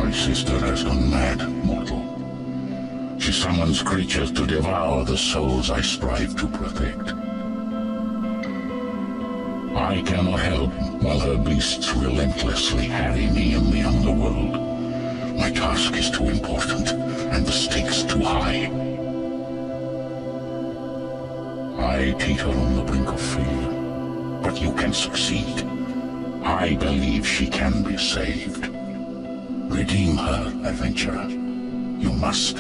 My sister has gone mad, mortal. She summons creatures to devour the souls I strive to protect. I cannot help while her beasts relentlessly harry me in the underworld. My task is too important, and the stakes too high. I teeter on the brink of failure, but you can succeed. I believe she can be saved. Redeem her, adventurer. You must.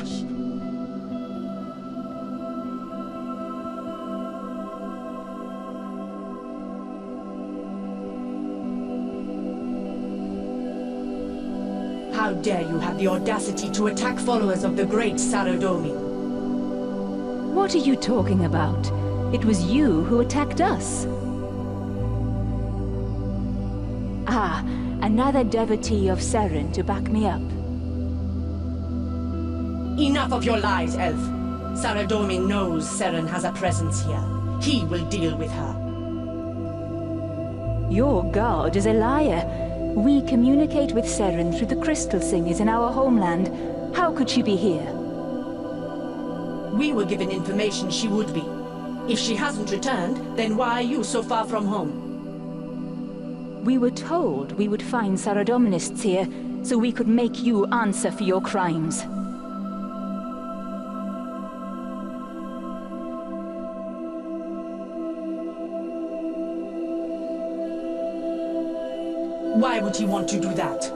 How dare you have the audacity to attack followers of the great Saradomin? What are you talking about? It was you who attacked us. Ah, another devotee of Seren to back me up. Enough of your lies, Elf. Saradomin knows Seren has a presence here. He will deal with her. Your guard is a liar. We communicate with Seren through the Crystal Singers in our homeland. How could she be here? We were given information she would be. If she hasn't returned, then why are you so far from home? We were told we would find Saradominists here, so we could make you answer for your crimes. Why would he want to do that?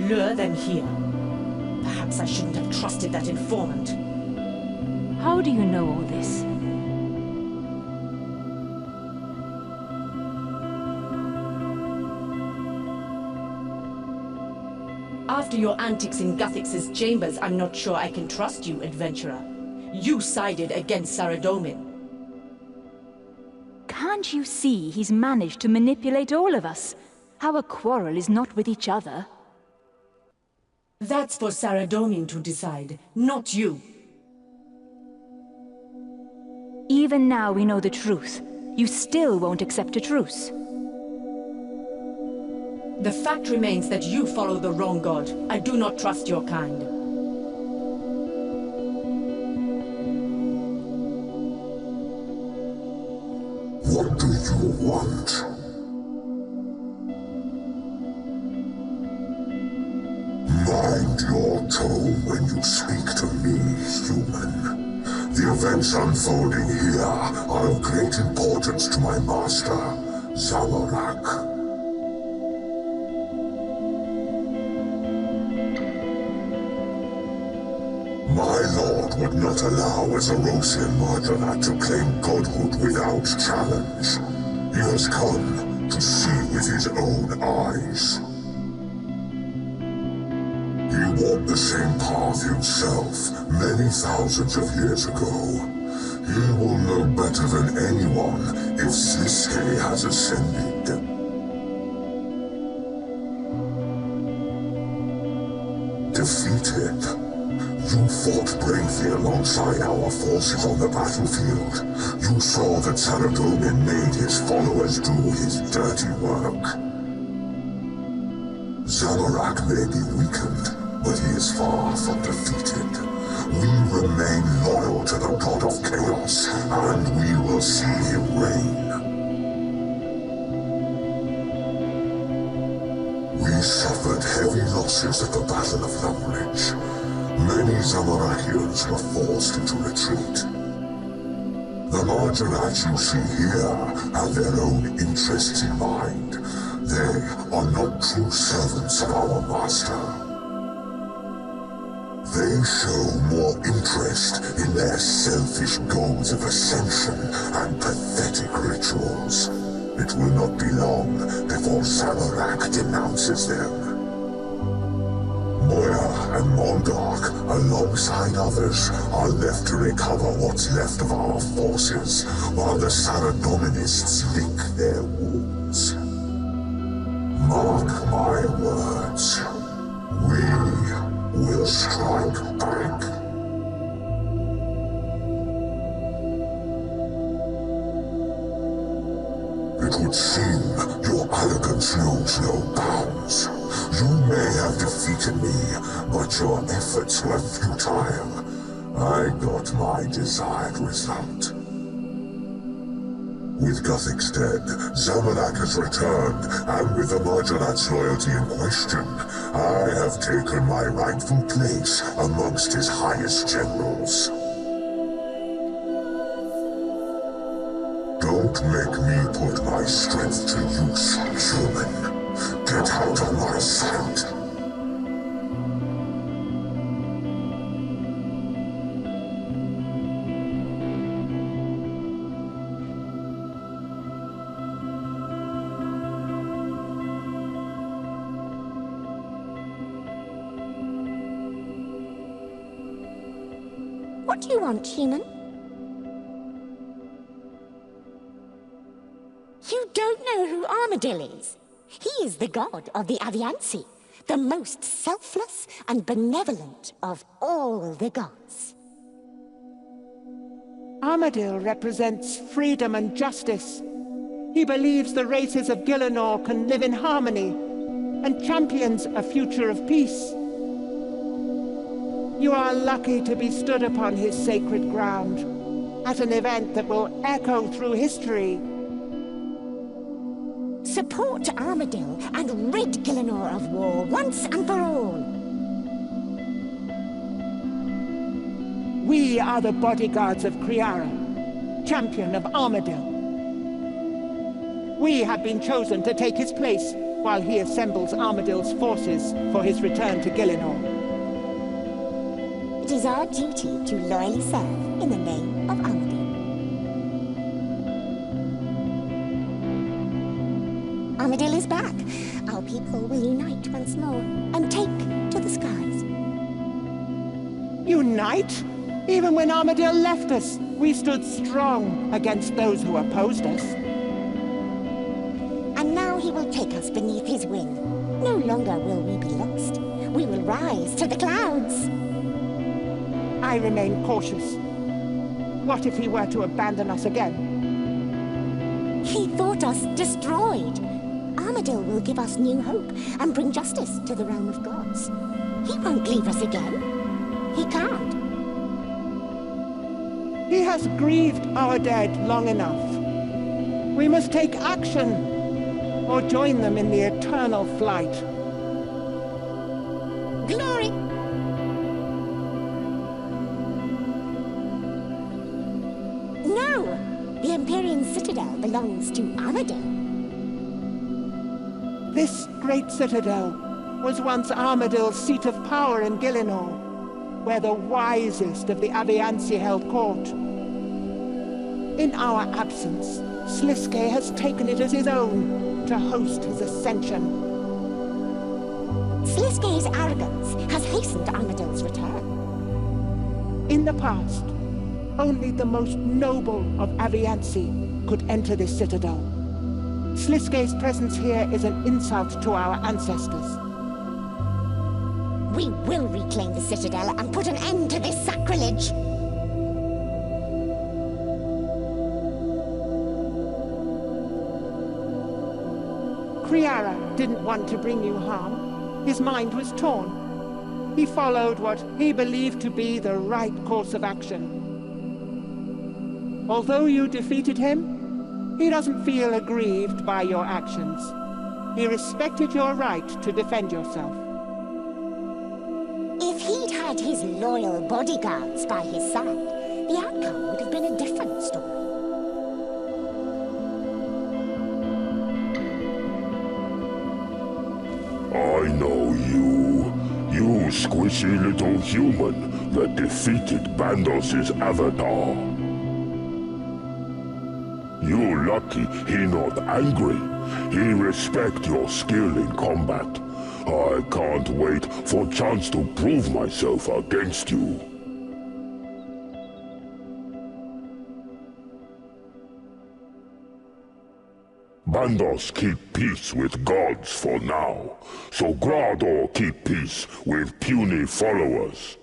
Lure them here. Perhaps I shouldn't have trusted that informant. How do you know all this? After your antics in Guthix's chambers, I'm not sure I can trust you, adventurer. You sided against Saradomin. Can't you see he's managed to manipulate all of us? Our quarrel is not with each other. That's for Saradomin to decide, not you. Even now we know the truth. You still won't accept a truce. The fact remains that you follow the wrong god. I do not trust your kind. What do you want? Mind your tone when you speak to me, human. The events unfolding here are of great importance to my master, Zaros. My lord would not allow a Zarosian Majharrat to claim godhood without challenge. He has come to see with his own eyes. He walked the same path himself many thousands of years ago. He will know better than anyone if Sliske has ascended. Defeated. You fought bravely alongside our forces on the battlefield. You saw that Saradomin made his followers do his dirty work. Zamorak may be weakened, but he is far from defeated. We remain loyal to the God of Chaos, and we will see him reign. We suffered heavy losses at the Battle of Lumbridge. Many Zamorakians were forced into retreat. The Majharrat you see here have their own interests in mind. They are not true servants of our master. They show more interest in their selfish goals of ascension and pathetic rituals. It will not be long before Zamorak denounces them. Moya and Mondarch, alongside others, are left to recover what's left of our forces, while the Saradominists lick their wounds. Mark my words. We will strike back. It would seem your arrogance knows no bounds. You may have defeated me, but your efforts were futile. I got my desired result. With Guthix dead, Zamalak has returned, and with the Majharrat's loyalty in question, I have taken my rightful place amongst his highest generals. Don't make me put my strength to use, human. Get out of my sight. What do you want, human? You don't know who Armadyl is. He is the god of the Avianci, the most selfless and benevolent of all the gods. Armadyl represents freedom and justice. He believes the races of Gielinor can live in harmony and champions a future of peace. You are lucky to be stood upon his sacred ground at an event that will echo through history. Support Armadyl and rid Gielinor of war once and for all. We are the bodyguards of Kriara, champion of Armadyl. We have been chosen to take his place while he assembles Armadyl's forces for his return to Gielinor. It is our duty to loyally serve in the name of Armadyl. Armadyl is back. Our people will unite once more and take to the skies. Unite? Even when Armadyl left us, we stood strong against those who opposed us. And now he will take us beneath his wing. No longer will we be lost. We will rise to the clouds. I remain cautious. What if he were to abandon us again? He thought us destroyed. Armadyl will give us new hope and bring justice to the realm of gods. He won't leave us again. He can't. He has grieved our dead long enough. We must take action, or join them in the eternal flight. Glory! No! The Empyrean Citadel belongs to Armadyl. This great citadel was once Armadyl's seat of power in Gielinor, where the wisest of the Avianci held court. In our absence, Sliske has taken it as his own to host his ascension. Sliske's arrogance has hastened Armadyl's return. In the past, only the most noble of Avianci could enter this citadel. Sliske's presence here is an insult to our ancestors. We will reclaim the Citadel and put an end to this sacrilege! Kriara didn't want to bring you harm. His mind was torn. He followed what he believed to be the right course of action. Although you defeated him, he doesn't feel aggrieved by your actions. He respected your right to defend yourself. If he'd had his loyal bodyguards by his side, the outcome would have been a different story. I know you. You squishy little human that defeated Bandos' avatar. You lucky he not angry. He respect your skill in combat. I can't wait for chance to prove myself against you. Bandos keep peace with gods for now, so Grador keep peace with puny followers.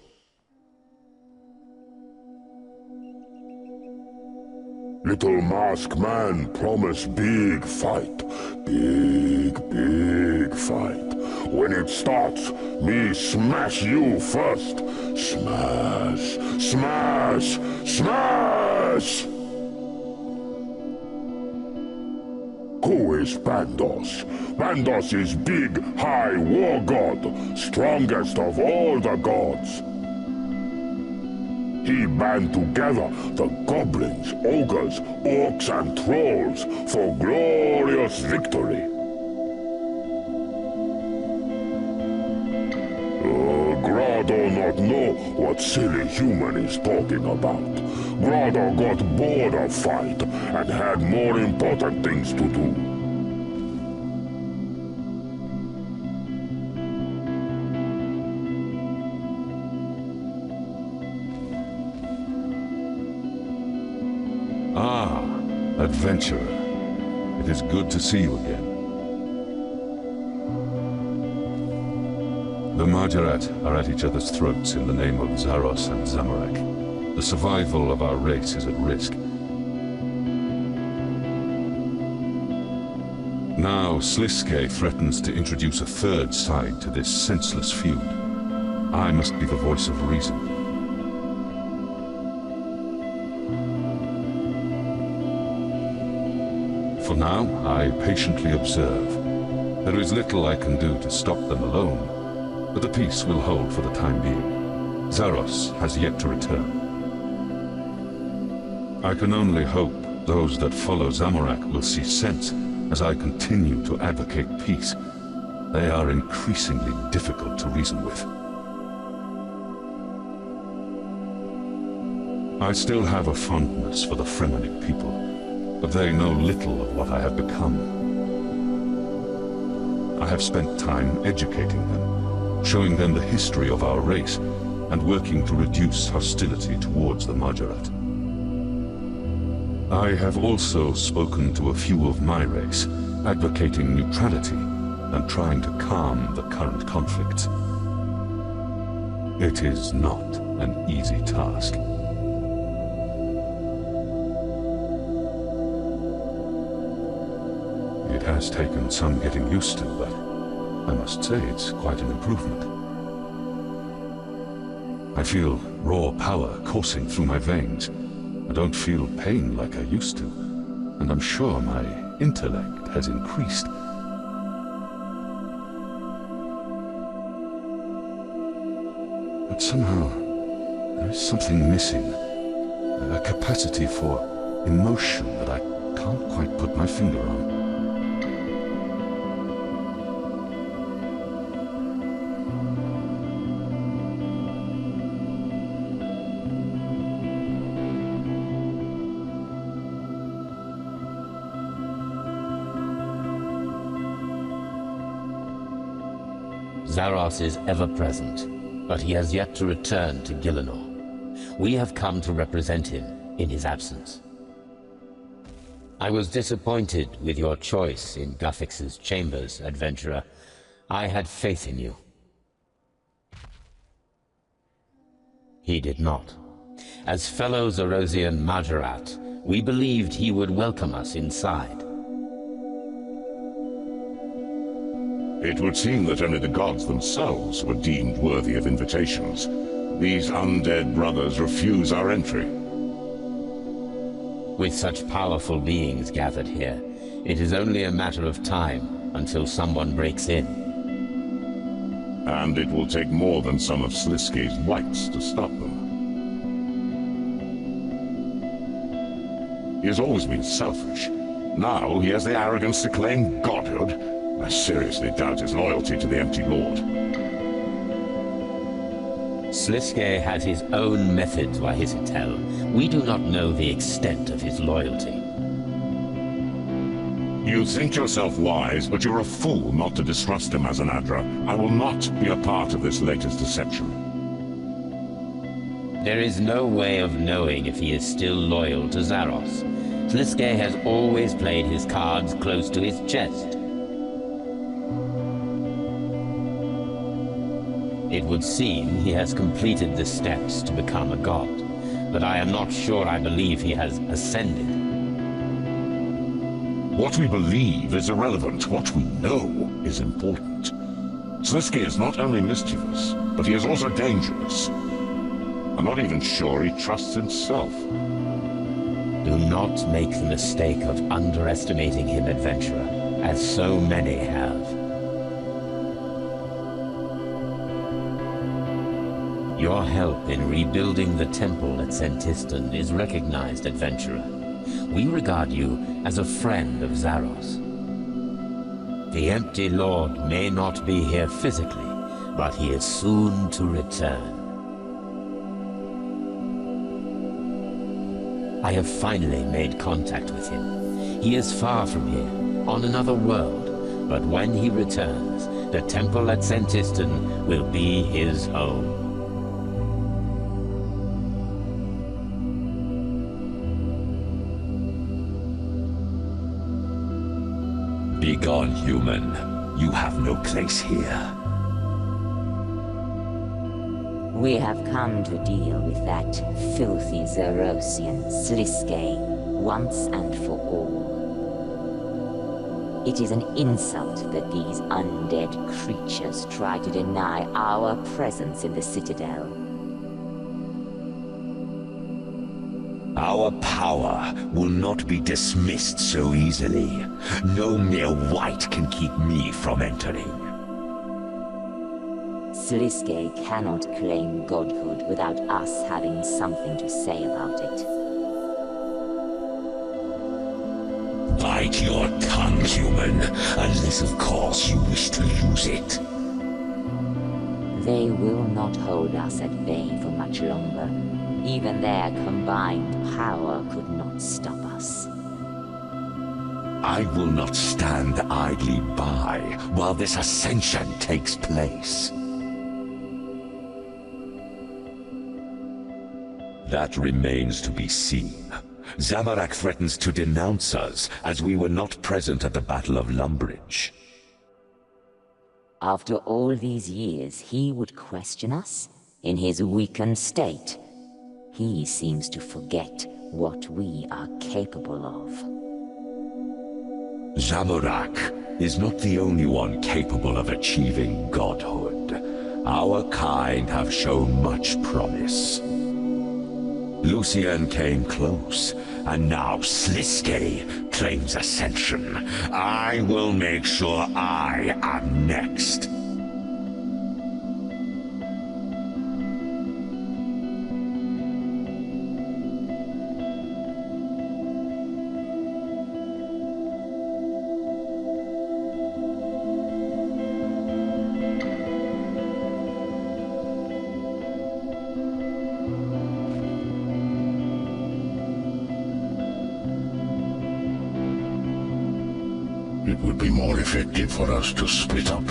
Little masked man promised big fight. Big fight. When it starts, me smash you first. Smash, smash, smash! Who is Bandos? Bandos is big, high war god, strongest of all the gods. He band together the goblins, ogres, orcs and trolls for glorious victory. Grado not know what silly human is talking about. Grado got bored of fight and had more important things to do. Ah, adventurer. It is good to see you again. The Majharrat are at each other's throats in the name of Zaros and Zamorak. The survival of our race is at risk. Now Sliske threatens to introduce a third side to this senseless feud. I must be the voice of reason. For now, I patiently observe. There is little I can do to stop them alone, but the peace will hold for the time being. Zaros has yet to return. I can only hope those that follow Zamorak will see sense as I continue to advocate peace. They are increasingly difficult to reason with. I still have a fondness for the Fremennik people, but they know little of what I have become. I have spent time educating them, showing them the history of our race, and working to reduce hostility towards the Majharrat. I have also spoken to a few of my race, advocating neutrality and trying to calm the current conflicts. It is not an easy task. It has taken some getting used to, but I must say it's quite an improvement. I feel raw power coursing through my veins. I don't feel pain like I used to, and I'm sure my intellect has increased. But somehow, there is something missing. A capacity for emotion that I can't quite put my finger on. Zaros is ever present, but he has yet to return to Gielinor. We have come to represent him in his absence. I was disappointed with your choice in Guthix's chambers, adventurer. I had faith in you. He did not. As fellow Zarosian Majharrat, we believed he would welcome us inside. It would seem that only the gods themselves were deemed worthy of invitations. These undead brothers refuse our entry. With such powerful beings gathered here, it is only a matter of time until someone breaks in. And it will take more than some of Sliske's whites to stop them. He has always been selfish. Now he has the arrogance to claim godhood. I seriously doubt his loyalty to the Empty Lord. Sliske has his own methods, Wahisitel. We do not know the extent of his loyalty. You think yourself wise, but you're a fool not to distrust him as an Adra. I will not be a part of this latest deception. There is no way of knowing if he is still loyal to Zaros. Sliske has always played his cards close to his chest. It would seem he has completed the steps to become a god, but I am not sure I believe he has ascended. What we believe is irrelevant. What we know is important. Sliske is not only mischievous, but he is also dangerous. I'm not even sure he trusts himself. Do not make the mistake of underestimating him, adventurer, as so many have. Your help in rebuilding the temple at Sentistan is recognized, adventurer. We regard you as a friend of Zaros. The Empty Lord may not be here physically, but he is soon to return. I have finally made contact with him. He is far from here, on another world, but when he returns, the temple at Sentistan will be his home. Begone, human. You have no place here. We have come to deal with that filthy Zarosian Sliske once and for all. It is an insult that these undead creatures try to deny our presence in the Citadel. Our power will not be dismissed so easily. No mere wight can keep me from entering. Sliske cannot claim godhood without us having something to say about it. Bite your tongue, human, unless of course you wish to lose it. They will not hold us at bay for much longer. Even their combined power could not stop us. I will not stand idly by while this ascension takes place. That remains to be seen. Zamorak threatens to denounce us as we were not present at the Battle of Lumbridge. After all these years, he would question us in his weakened state. He seems to forget what we are capable of. Zamorak is not the only one capable of achieving godhood. Our kind have shown much promise. Lucien came close, and now Sliske claims ascension. I will make sure I am next. It would be more effective for us to split up.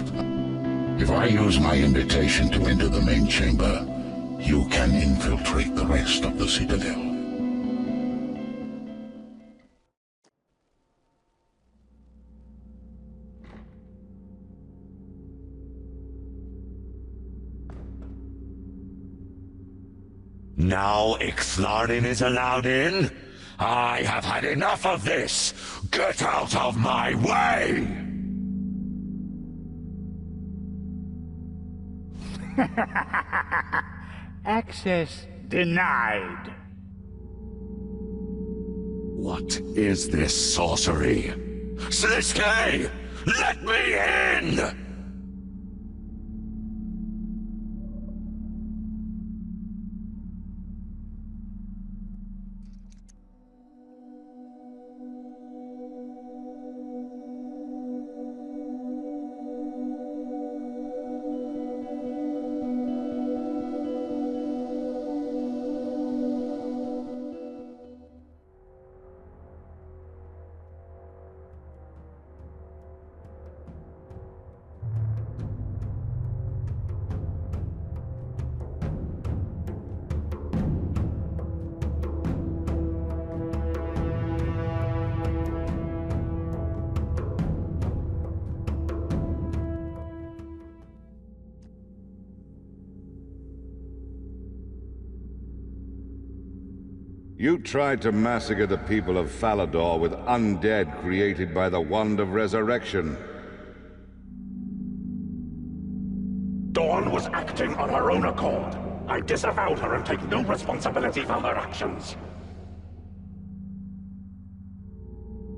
If I use my invitation to enter the main chamber, you can infiltrate the rest of the Citadel. Now Ixthlarin is allowed in? I have had enough of this! Get out of my way! Access denied. What is this sorcery? Sliske! Let me in! You tried to massacre the people of Falador with undead created by the Wand of Resurrection. Dawn was acting on her own accord. I disavowed her and take no responsibility for her actions.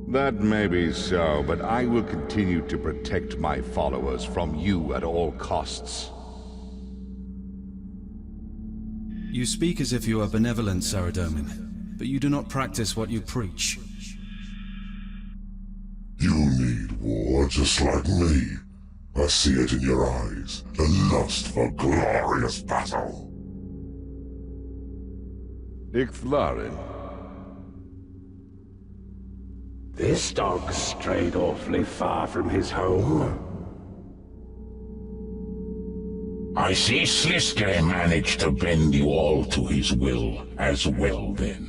That may be so, but I will continue to protect my followers from you at all costs. You speak as if you are benevolent, Saradomin, but you do not practice what you preach. You need war just like me. I see it in your eyes, the lust for glorious battle. Ixthlarin. This dog strayed awfully far from his home. I see Sliske managed to bend you all to his will as well then.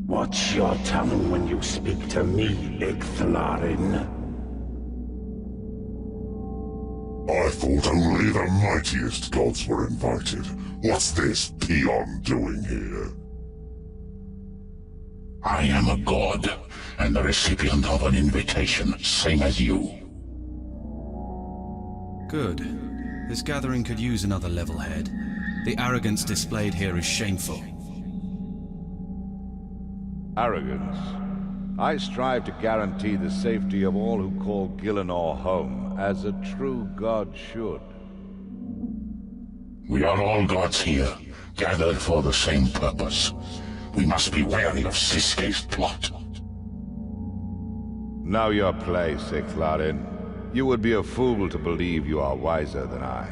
Watch your tongue when you speak to me, Ixthlarin. I thought only the mightiest gods were invited. What's this peon doing here? I am a god, and the recipient of an invitation, same as you. Good. This gathering could use another level head. The arrogance displayed here is shameful. Arrogance? I strive to guarantee the safety of all who call Gielinor home, as a true god should. We are all gods here, gathered for the same purpose. We must be wary of Sliske's plot. Know your place, Ixthlarin. You would be a fool to believe you are wiser than I.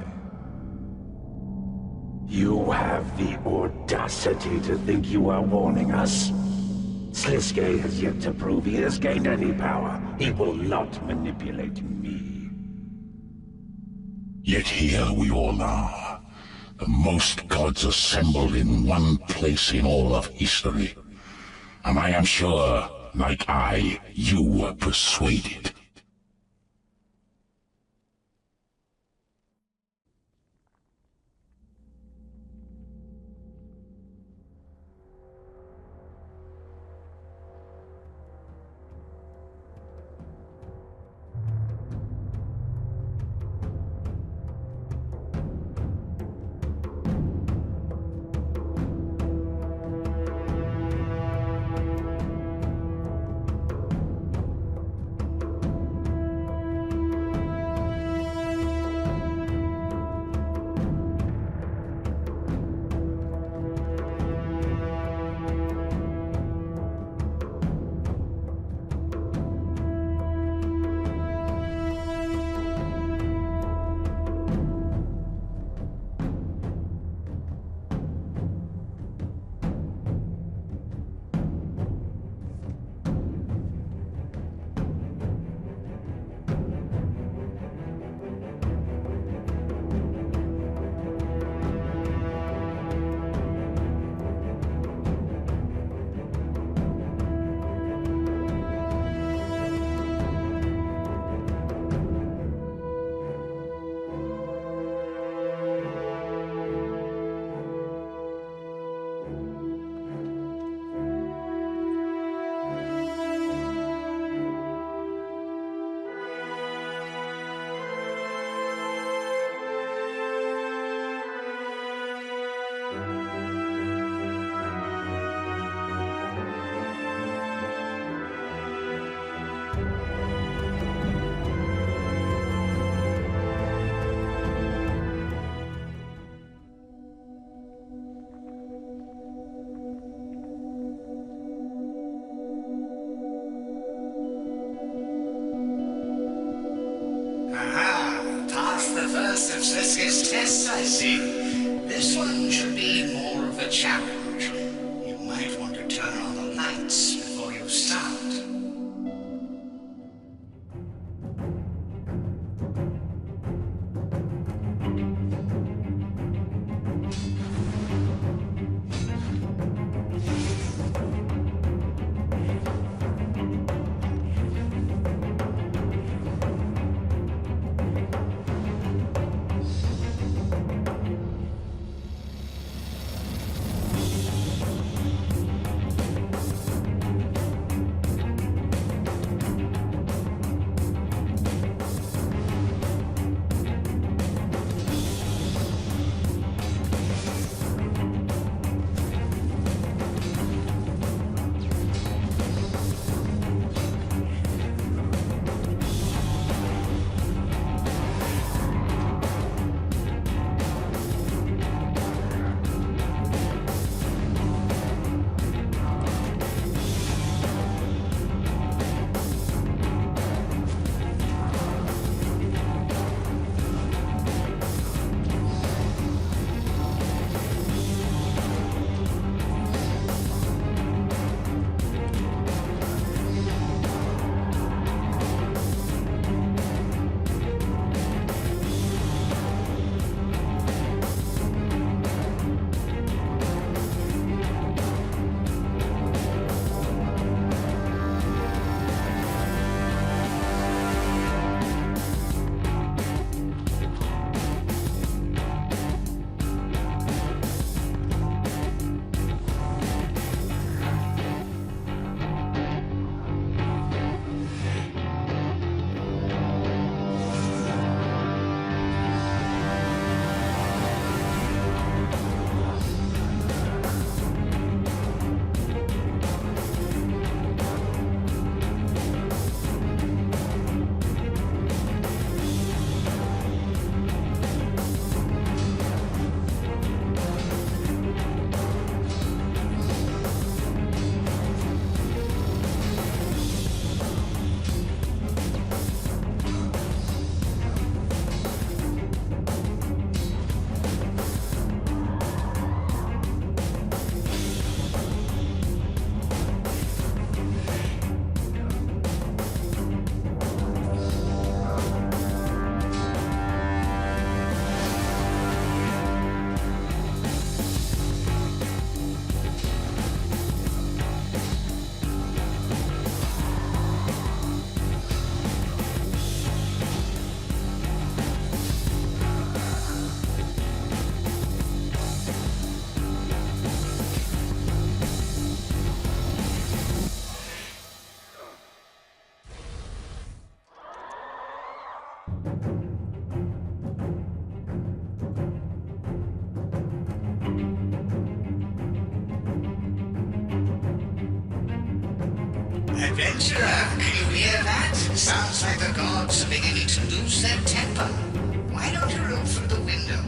You have the audacity to think you are warning us? Sliske has yet to prove he has gained any power. He will not manipulate me. Yet here we all are. The most gods assembled in one place in all of history. And I am sure, like I, you were persuaded. First of Sliske's tests, I see. This one should be more of a challenge. You might want to turn on the lights before you start. Adventurer, can you hear that? Sounds like the gods are beginning to lose their temper. Why don't you look through the window?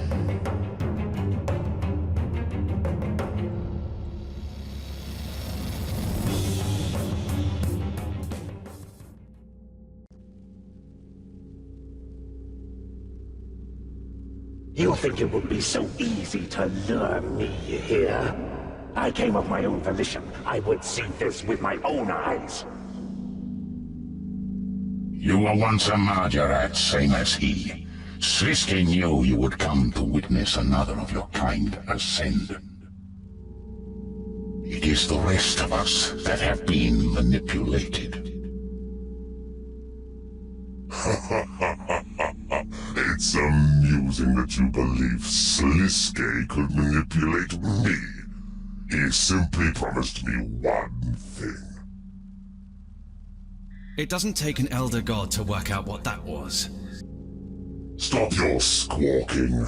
You think it would be so easy to lure me here? I came of my own volition. I would see this with my own eyes. You were once a Majharrat, same as he. Sliske knew you would come to witness another of your kind ascend. It is the rest of us that have been manipulated. It's amusing that you believe Sliske could manipulate me. He simply promised me one thing. It doesn't take an elder god to work out what that was. Stop your squawking.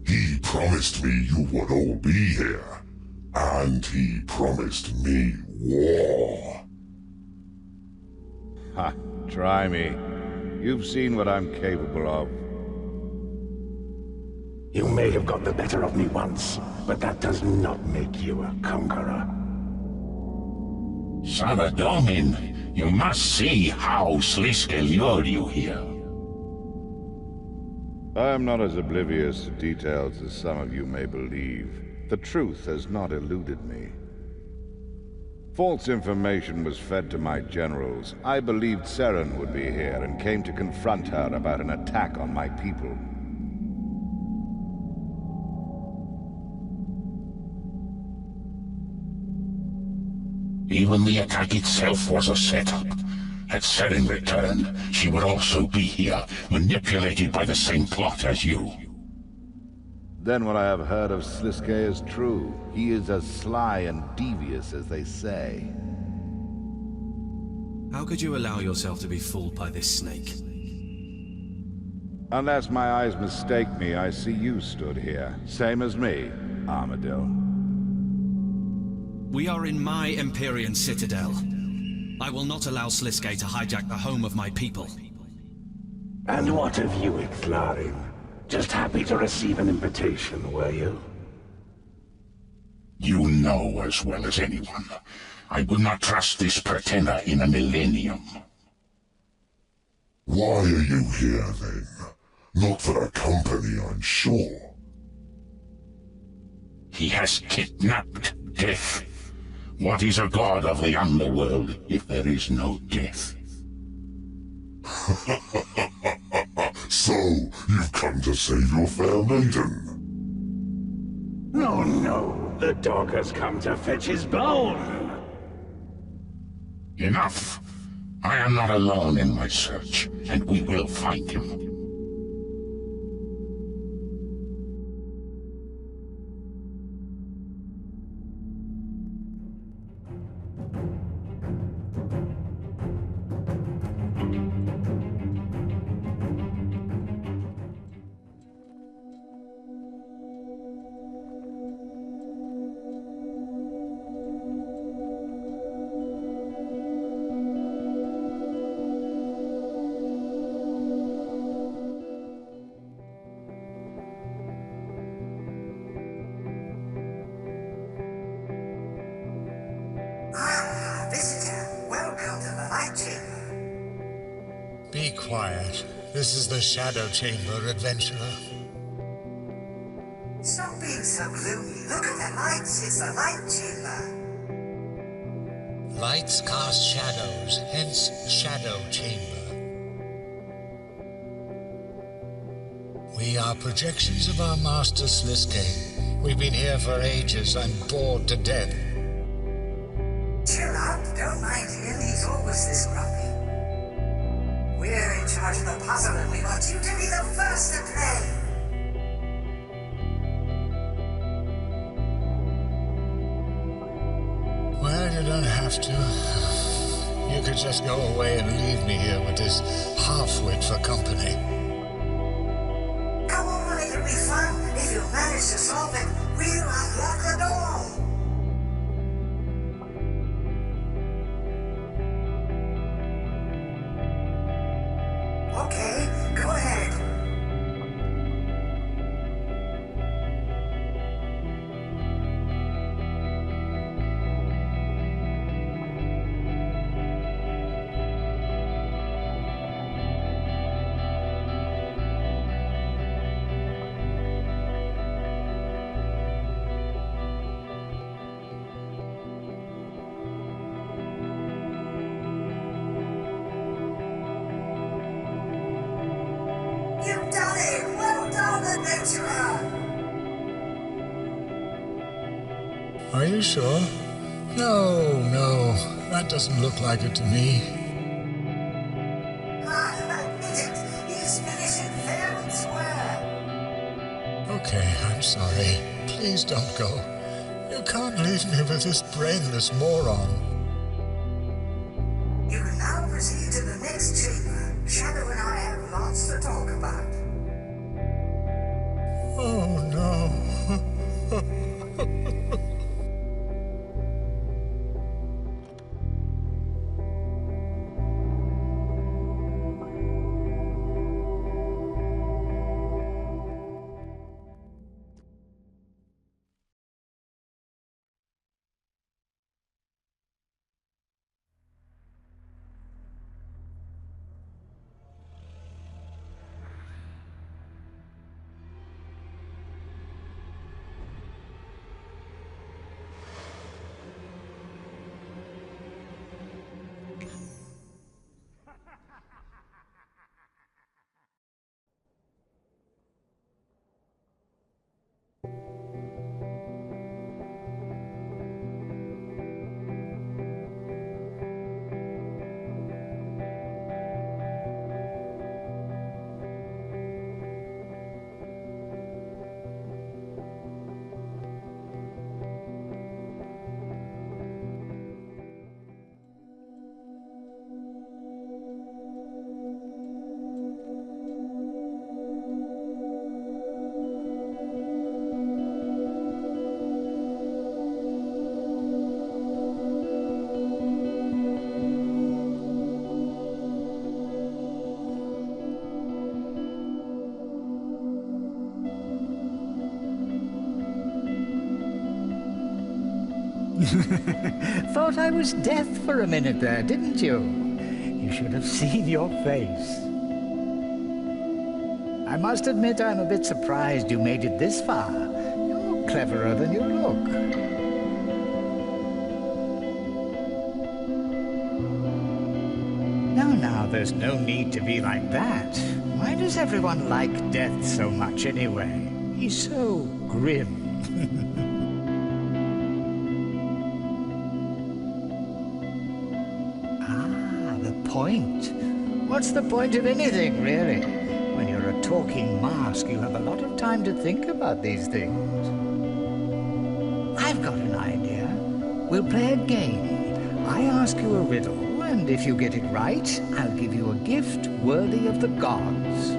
He promised me you would all be here. And he promised me war. Ha, try me. You've seen what I'm capable of. You may have got the better of me once, but that does not make you a conqueror. Saradomin, you must see how Sliske lured you here. I am not as oblivious to details as some of you may believe. The truth has not eluded me. False information was fed to my generals. I believed Seren would be here and came to confront her about an attack on my people. Even the attack itself was a setup. Had Seren returned, she would also be here, manipulated by the same plot as you. Then what I have heard of Sliske is true. He is as sly and devious as they say. How could you allow yourself to be fooled by this snake? Unless my eyes mistake me, I see you stood here. Same as me, Armadyl. We are in my Empyrean Citadel. I will not allow Sliske to hijack the home of my people. And what of you, Ixlarin? Just happy to receive an invitation, were you? You know as well as anyone. I would not trust this pretender in a millennium. Why are you here, then? Not for a company, I'm sure. He has kidnapped death. What is a god of the underworld if there is no death? So, you've come to save your fair maiden? No, no. The dog has come to fetch his bone. Enough. I am not alone in my search, and we will find him. Be quiet. This is the Shadow Chamber, adventurer. Stop being so gloomy. Look at the lights. It's the light chamber. Lights cast shadows, hence Shadow Chamber. We are projections of our master Sliske. We've been here for ages. I'm bored to death. Chill out. Don't mind him. He's always this grumpy. We're in charge of the puzzle and we want you to be the first to play. Well, you don't have to. You could just go away and leave me here with this half-wit for company. Come on, it'll be fun. If you manage to solve it, we'll unlock the door. adventurer! Are you sure? No, that doesn't look like it to me. Admit it, he's finishing fair and square. Okay, I'm sorry. Please don't go. You can't leave me with this brainless moron. You can now proceed to the next chamber. Shadow and I have lots to talk about. Oh no. Thought I was death for a minute there, didn't you? You should have seen your face. I must admit I'm a bit surprised you made it this far. You're cleverer than you look. Now, there's no need to be like that. Why does everyone like death so much anyway? He's so grim. Point? What's the point of anything, really? When you're a talking mask, you have a lot of time to think about these things. I've got an idea. We'll play a game. I ask you a riddle, and if you get it right, I'll give you a gift worthy of the gods.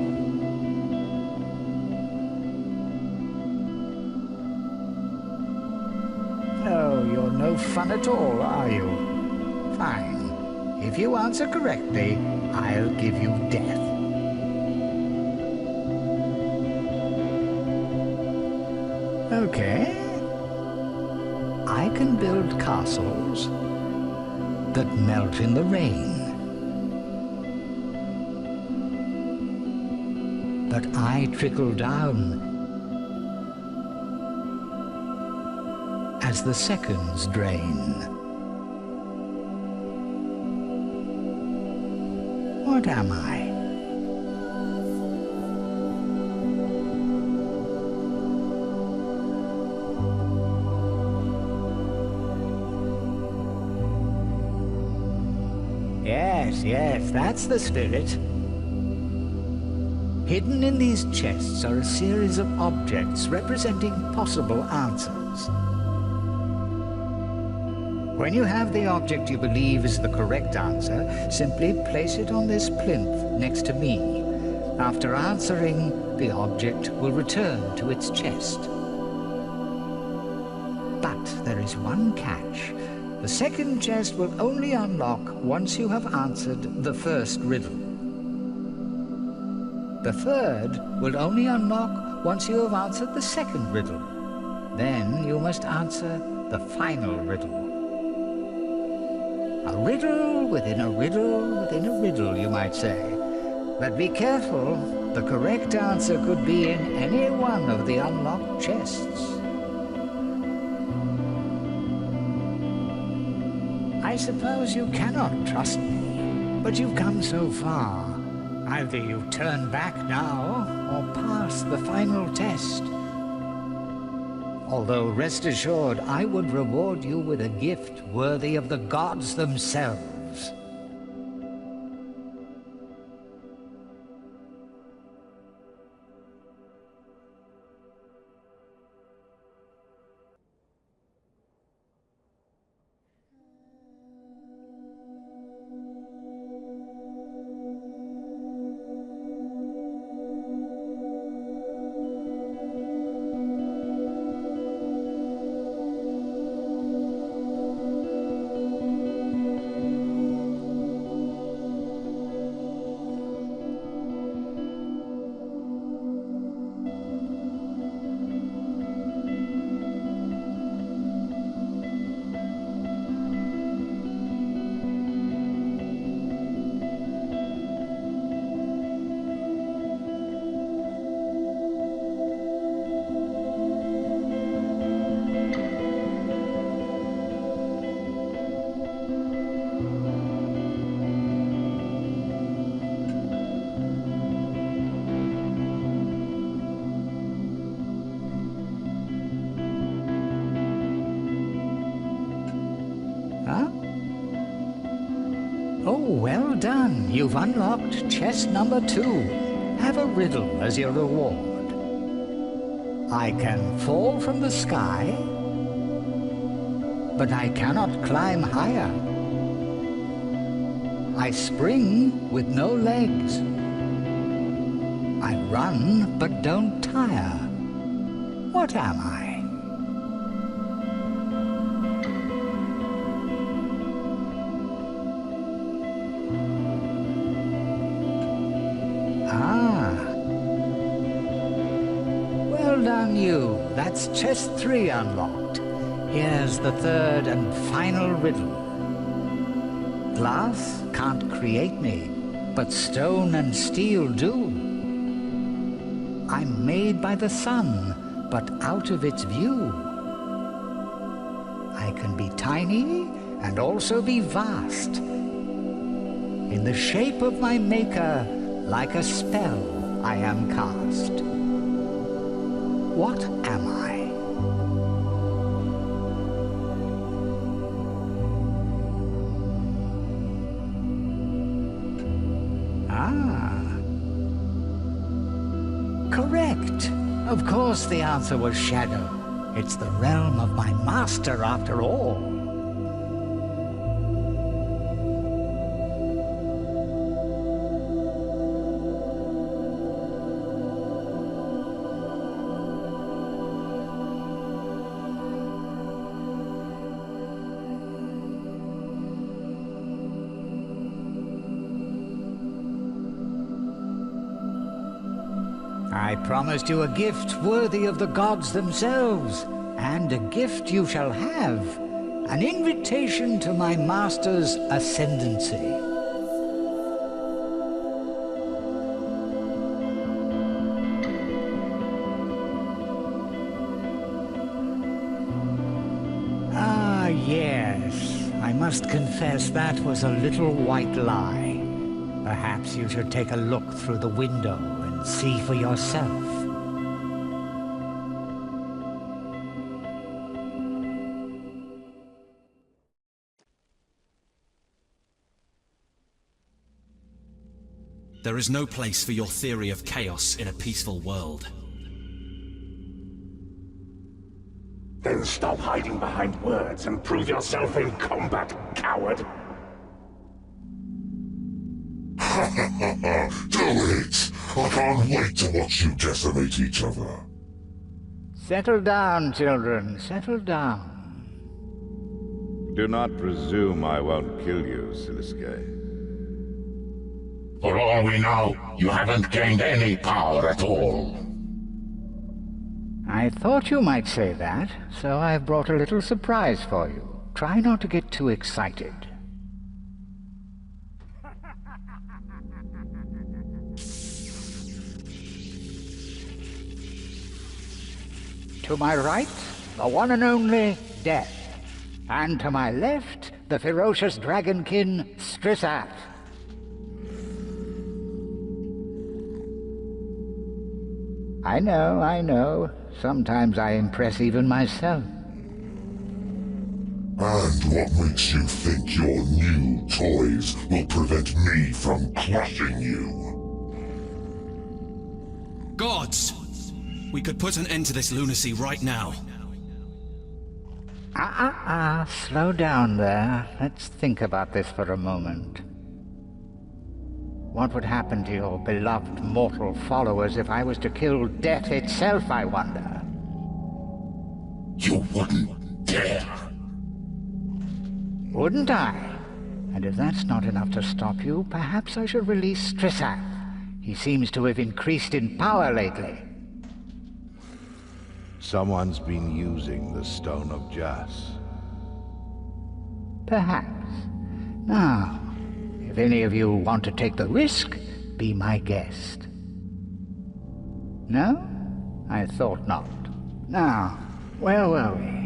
No, you're no fun at all, are you? Fine. If you answer correctly, I'll give you death. Okay. I can build castles that melt in the rain. But I trickle down as the seconds drain. What am I? Yes, that's the spirit. Hidden in these chests are a series of objects representing possible answers. When you have the object you believe is the correct answer, simply place it on this plinth next to me. After answering, the object will return to its chest. But there is one catch. The second chest will only unlock once you have answered the first riddle. The third will only unlock once you have answered the second riddle. Then you must answer the final riddle. A riddle within a riddle within a riddle, you might say. But be careful, the correct answer could be in any one of the unlocked chests. I suppose you cannot trust me, but you've come so far. Either you turn back now, or pass the final test. Although rest assured, I would reward you with a gift worthy of the gods themselves. Well done. You've unlocked chest number 2. Have a riddle as your reward. I can fall from the sky, but I cannot climb higher. I spring with no legs. I run but don't tire. What am I? That's chest 3 unlocked. Here's the third and final riddle. Glass can't create me, but stone and steel do. I'm made by the sun, but out of its view. I can be tiny and also be vast. In the shape of my maker, like a spell, I am cast. What am I? Correct. Of course the answer was shadow. It's the realm of my master after all. I promised you a gift worthy of the gods themselves, and a gift you shall have, an invitation to my master's ascendancy. Ah, yes. I must confess that was a little white lie. Perhaps you should take a look through the window. See for yourself. There is no place for your theory of chaos in a peaceful world. Then stop hiding behind words and prove yourself in combat, coward! Do it! I can't wait to watch you decimate each other. Settle down, children. Settle down. Do not presume I won't kill you, Sliske. For all we know, you haven't gained any power at all. I thought you might say that, so I've brought a little surprise for you. Try not to get too excited. To my right, the one and only Death. And to my left, the ferocious dragonkin Strissath. I know. Sometimes I impress even myself. And what makes you think your new toys will prevent me from crushing you? Gods! We could put an end to this lunacy right now. Slow down there. Let's think about this for a moment. What would happen to your beloved mortal followers if I was to kill death itself, I wonder? You wouldn't dare. Wouldn't I? And if that's not enough to stop you, perhaps I should release Strisath. He seems to have increased in power lately. Someone's been using the Stone of Jas. Perhaps. Now, if any of you want to take the risk, be my guest. No? I thought not. Now, where were we?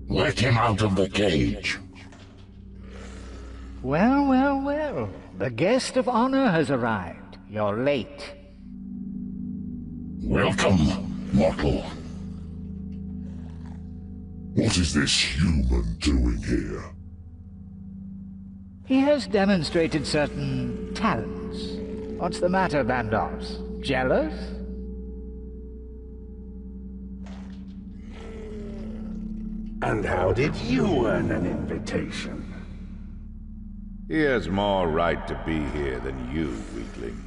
Let him out of the cage. Well. The guest of honor has arrived. You're late. Welcome, mortal. What is this human doing here? He has demonstrated certain talents. What's the matter, Bandos? Jealous? And how did you earn an invitation? He has more right to be here than you, weakling.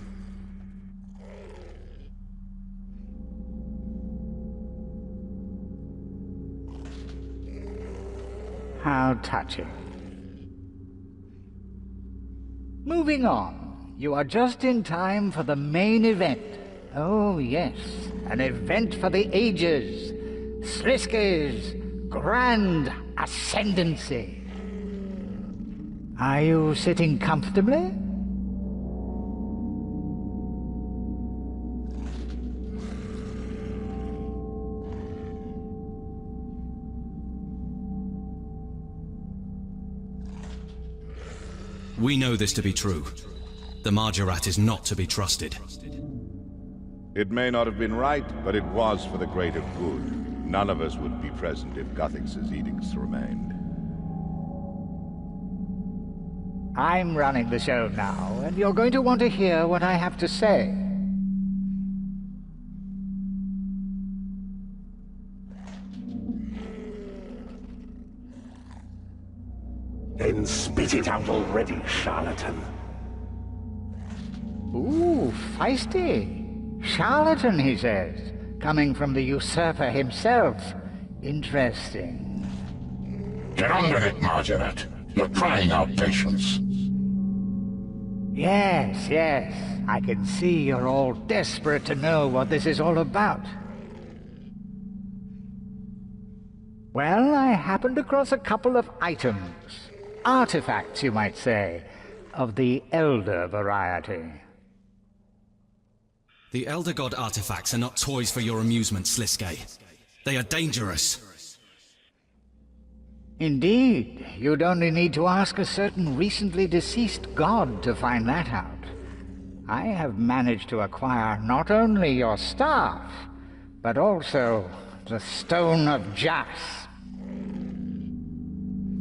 How touching. Moving on. You are just in time for the main event. Oh yes, an event for the ages. Sliske's grand ascendancy. Are you sitting comfortably? We know this to be true. The Majharrat is not to be trusted. It may not have been right, but it was for the greater good. None of us would be present if Guthix's edicts remained. I'm running the show now, and you're going to want to hear what I have to say. Then spit it out already, charlatan. Ooh, feisty. Charlatan, he says. Coming from the usurper himself. Interesting. Get on with it, Majharrat. You're trying our patience. Yes. I can see you're all desperate to know what this is all about. Well, I happened across a couple of items. Artifacts, you might say. of the Elder variety. The Elder God artifacts are not toys for your amusement, Sliske. They are dangerous. Indeed, you'd only need to ask a certain recently deceased god to find that out. I have managed to acquire not only your staff, but also the Stone of Jas.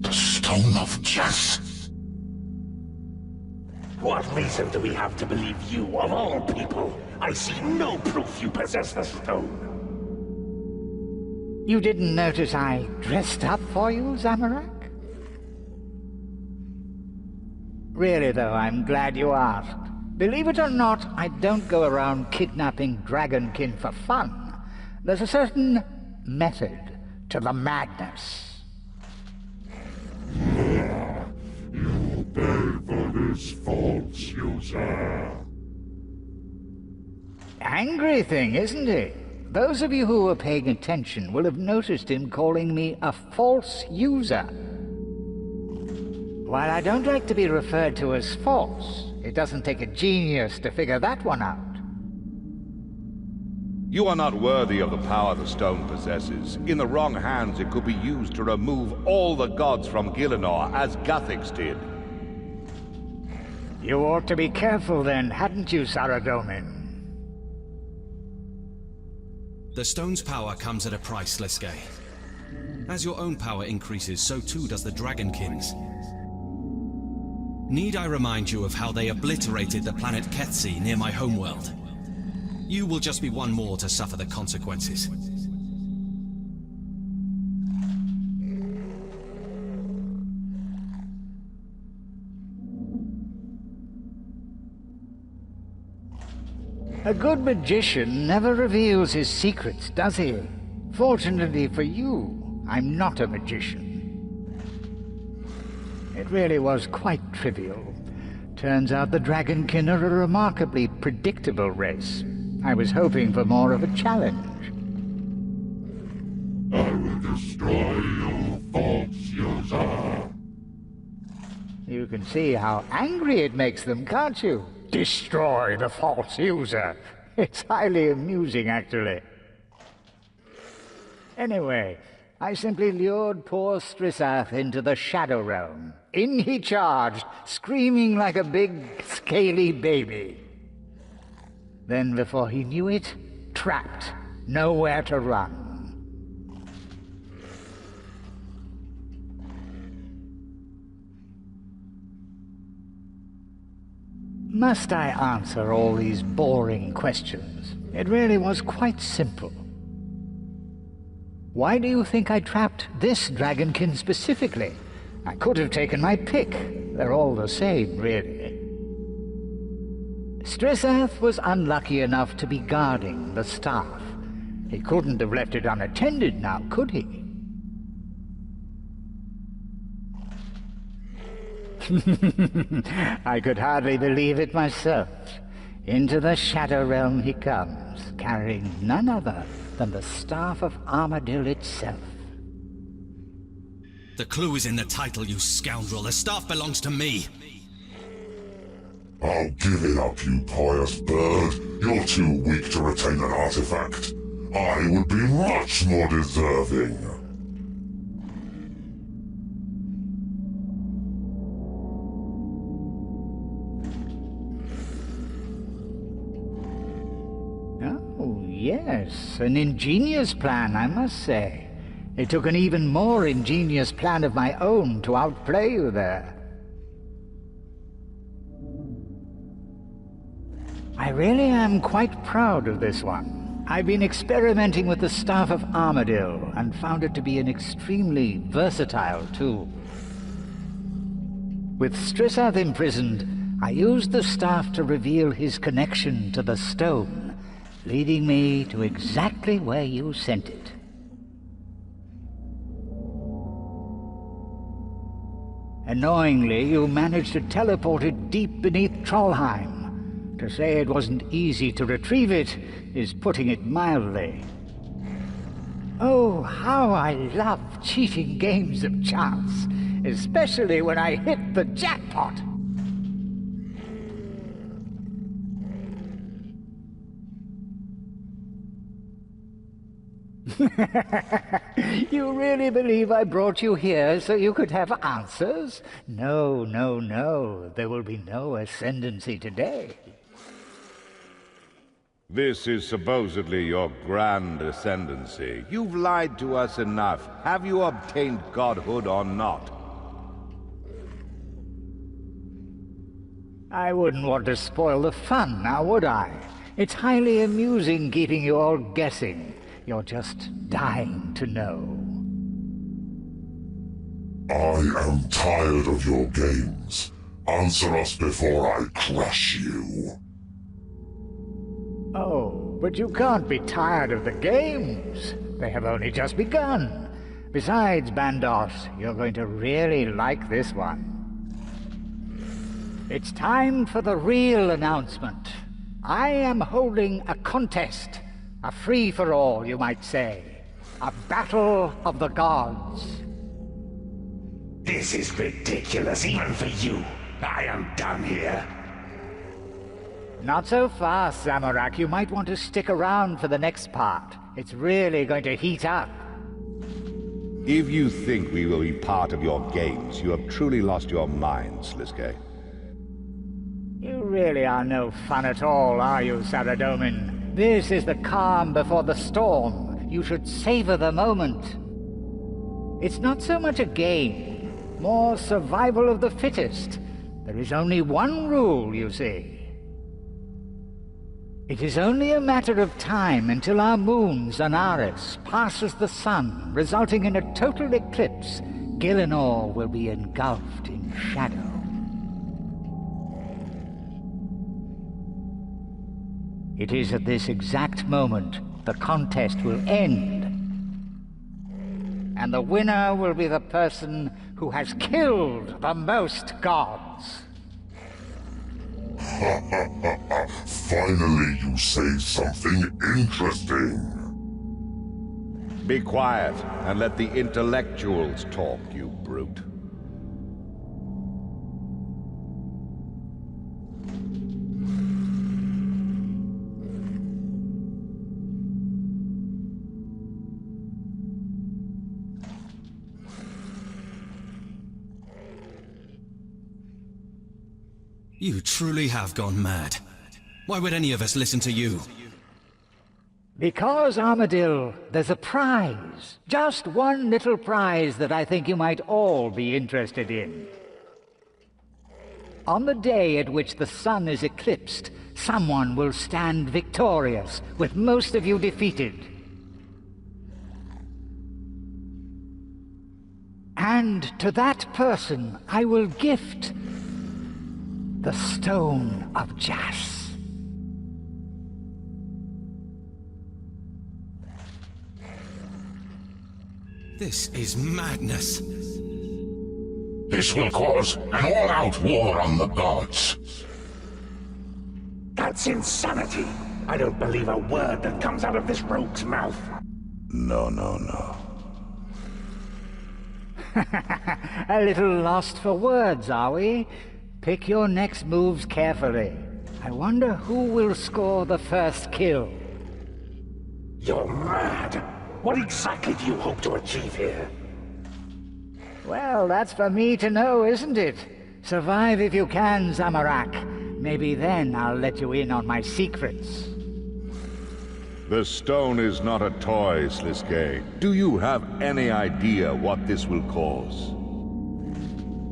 The Stone of Jas? What reason do we have to believe you, of all people? I see no proof you possess the stone. You didn't notice I dressed up for you, Zamorak? Really though, I'm glad you asked. Believe it or not, I don't go around kidnapping dragonkin for fun. There's a certain method to the madness. You pay for this false user. Angry thing, isn't he? Those of you who were paying attention will have noticed him calling me a false user. While I don't like to be referred to as false, it doesn't take a genius to figure that one out. You are not worthy of the power the stone possesses. In the wrong hands, it could be used to remove all the gods from Gielinor, as Jagex did. You ought to be careful then, hadn't you, Saradomin? The stone's power comes at a price, Sliske. As your own power increases, so too does the Dragonkin's. Need I remind you of how they obliterated the planet Ketsi near my homeworld? You will just be one more to suffer the consequences. A good magician never reveals his secrets, does he? Fortunately for you, I'm not a magician. It really was quite trivial. Turns out the Dragonkin are a remarkably predictable race. I was hoping for more of a challenge. I will destroy you, false user. You can see how angry it makes them, can't you? Destroy the false user. It's highly amusing, actually. Anyway, I simply lured poor Strissath into the Shadow Realm. In he charged, screaming like a big, scaly baby. Then, before he knew it, trapped, nowhere to run. Must I answer all these boring questions? It really was quite simple. Why do you think I trapped this Dragonkin specifically? I could have taken my pick. They're all the same, really. Strissath was unlucky enough to be guarding the staff. He couldn't have left it unattended now, could he? I could hardly believe it myself. Into the Shadow Realm he comes, carrying none other than the staff of Armadyl itself. The clue is in the title, you scoundrel. The staff belongs to me. I'll give it up, you pious bird. You're too weak to retain an artifact. I would be much more deserving. Oh, yes, an ingenious plan, I must say. It took an even more ingenious plan of my own to outplay you there. I really am quite proud of this one. I've been experimenting with the Staff of Armadyl and found it to be an extremely versatile tool. With Strissath imprisoned, I used the staff to reveal his connection to the stone, leading me to exactly where you sent it. Annoyingly, you managed to teleport it deep beneath Trollheim. To say it wasn't easy to retrieve it is putting it mildly. Oh, how I love cheating games of chance, especially when I hit the jackpot. You really believe I brought you here so you could have answers? No, no, no. There will be no ascendancy today. This is supposedly your grand ascendancy. You've lied to us enough. Have you obtained godhood or not? I wouldn't want to spoil the fun, now would I? It's highly amusing keeping you all guessing. You're just dying to know. I am tired of your games. Answer us before I crush you. Oh, but you can't be tired of the games. They have only just begun. Besides, Bandos, you're going to really like this one. It's time for the real announcement. I am holding a contest. A free-for-all, you might say. A battle of the gods. This is ridiculous, even for you. I am done here. Not so fast, Zamorak. You might want to stick around for the next part. It's really going to heat up. If you think we will be part of your games, you have truly lost your mind, Sliske. You really are no fun at all, are you, Saradomin? This is the calm before the storm. You should savor the moment. It's not so much a game, more survival of the fittest. There is only one rule, you see. It is only a matter of time until our moon, Zanaris, passes the sun, resulting in a total eclipse. Gielinor will be engulfed in shadow. It is at this exact moment the contest will end. And the winner will be the person who has killed the most gods. Finally, you say something interesting. Be quiet and let the intellectuals talk, you brute. You truly have gone mad. Why would any of us listen to you? Because, Armadyl, there's a prize. Just one little prize that I think you might all be interested in. On the day at which the sun is eclipsed, someone will stand victorious, with most of you defeated. And to that person, I will gift the Stone of Jas. This is madness. This will cause an all-out war on the gods. That's insanity. I don't believe a word that comes out of this rogue's mouth. No, no, no. A little lost for words, are we? Pick your next moves carefully. I wonder who will score the first kill. You're mad. What exactly do you hope to achieve here? Well, that's for me to know, isn't it? Survive if you can, Zamorak. Maybe then I'll let you in on my secrets. The stone is not a toy, Sliske. Do you have any idea what this will cause?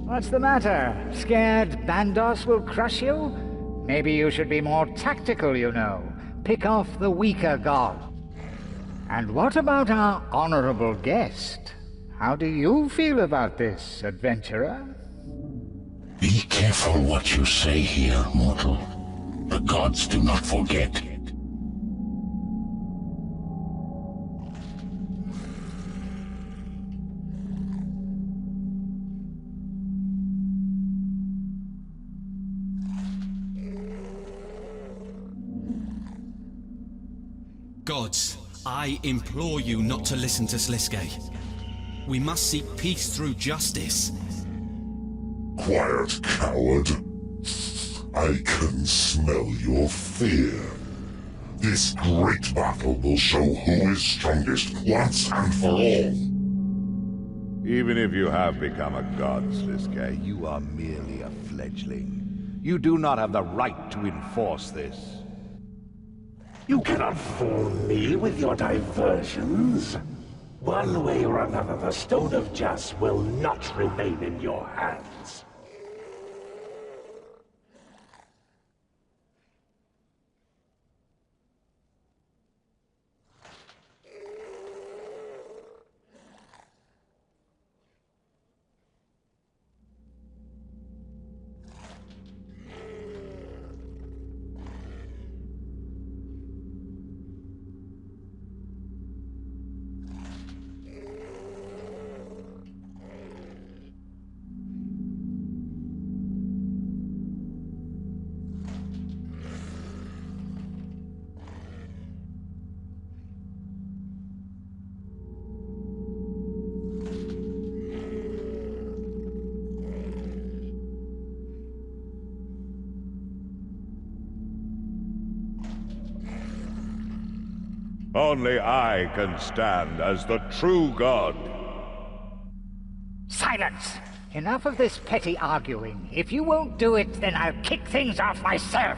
What's the matter? Scared Bandos will crush you? Maybe you should be more tactical, you know. Pick off the weaker god. And what about our honorable guest? How do you feel about this, adventurer? Be careful what you say here, mortal. The gods do not forget. Gods, I implore you not to listen to Sliske. We must seek peace through justice. Quiet, coward. I can smell your fear. This great battle will show who is strongest once and for all. Even if you have become a god, Sliske, you are merely a fledgling. You do not have the right to enforce this. You cannot fool me with your diversions. One way or another, the Stone of Justice will not remain in your hands. Only I can stand as the true god. Silence! Enough of this petty arguing. If you won't do it, then I'll kick things off myself.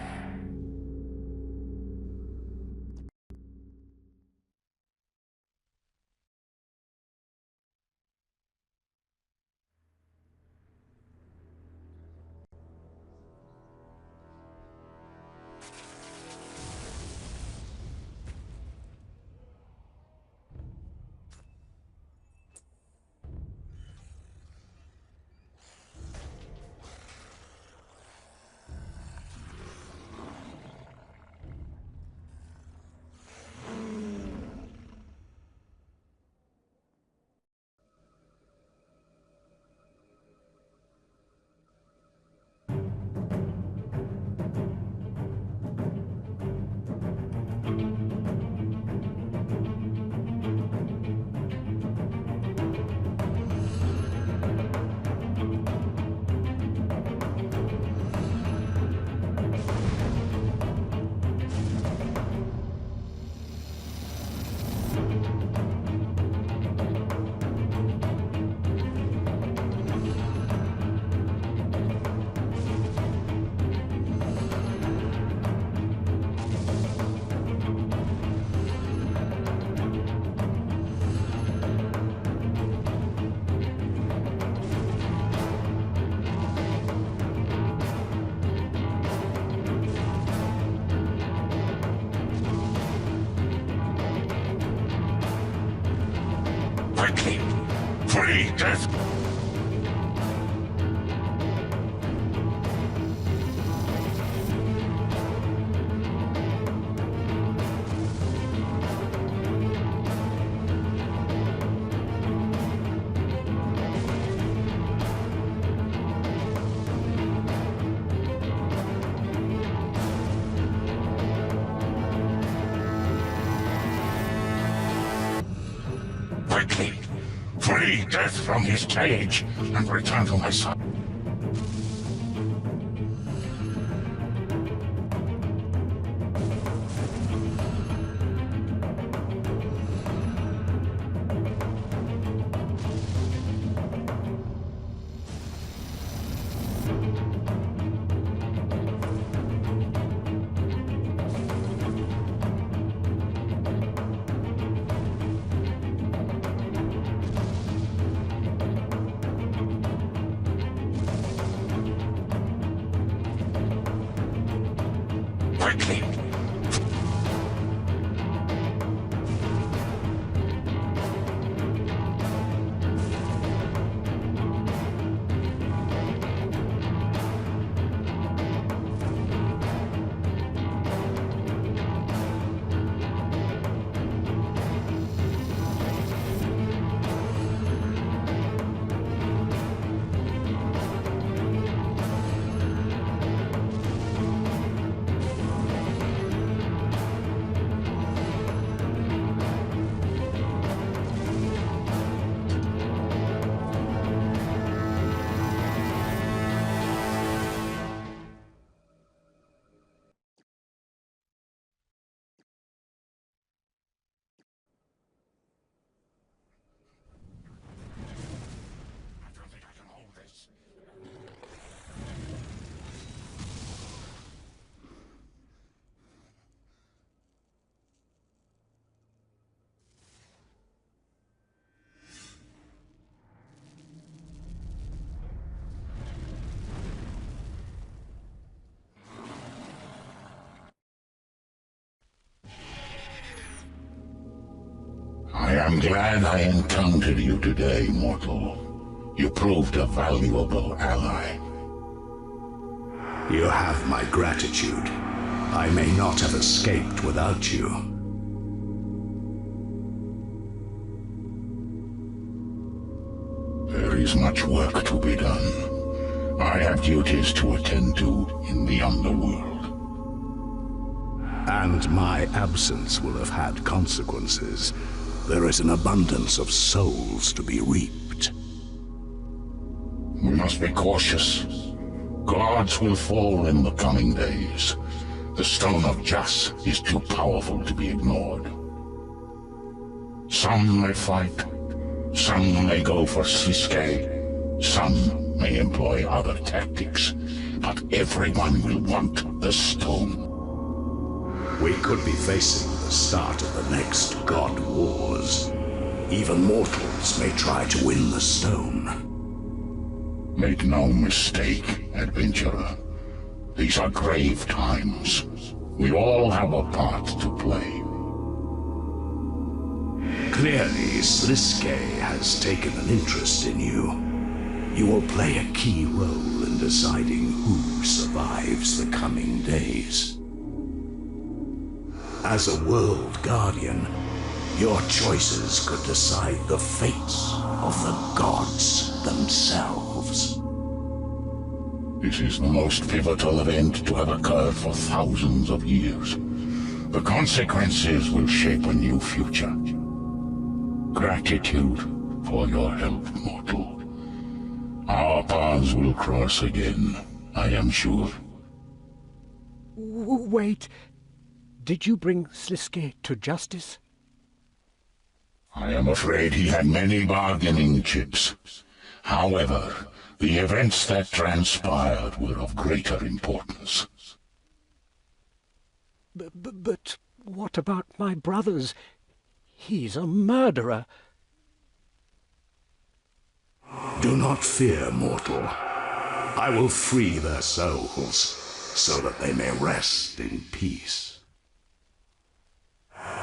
Quickly! Free death! Quickly! Free death from his cage and return to my son. Quickly! I am glad I encountered you today, mortal. You proved a valuable ally. You have my gratitude. I may not have escaped without you. There is much work to be done. I have duties to attend to in the underworld. And my absence will have had consequences. There is an abundance of souls to be reaped. We must be cautious. Gods will fall in the coming days. The Stone of Jas is too powerful to be ignored. Some may fight, some may go for Sliske, some may employ other tactics, but everyone will want the stone. We could be facing the start of the next God Wars. Even mortals may try to win the stone. Make no mistake, adventurer. These are grave times. We all have a part to play. Clearly, Sliske has taken an interest in you. You will play a key role in deciding who survives the coming days. As a world guardian, your choices could decide the fates of the gods themselves. This is the most pivotal event to have occurred for thousands of years. The consequences will shape a new future. Gratitude for your help, mortal. Our paths will cross again, I am sure. Wait. Did you bring Sliske to justice? I am afraid he had many bargaining chips. However, the events that transpired were of greater importance. But what about my brothers? He's a murderer. Do not fear, mortal. I will free their souls, so that they may rest in peace.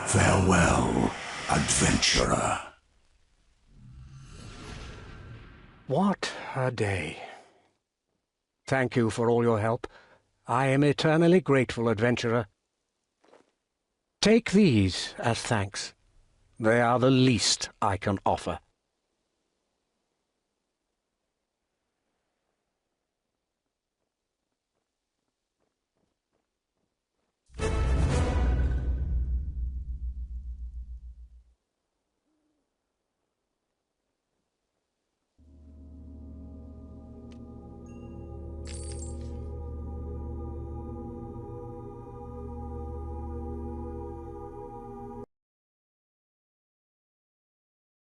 Farewell, adventurer. What a day. Thank you for all your help. I am eternally grateful, adventurer. Take these as thanks. They are the least I can offer.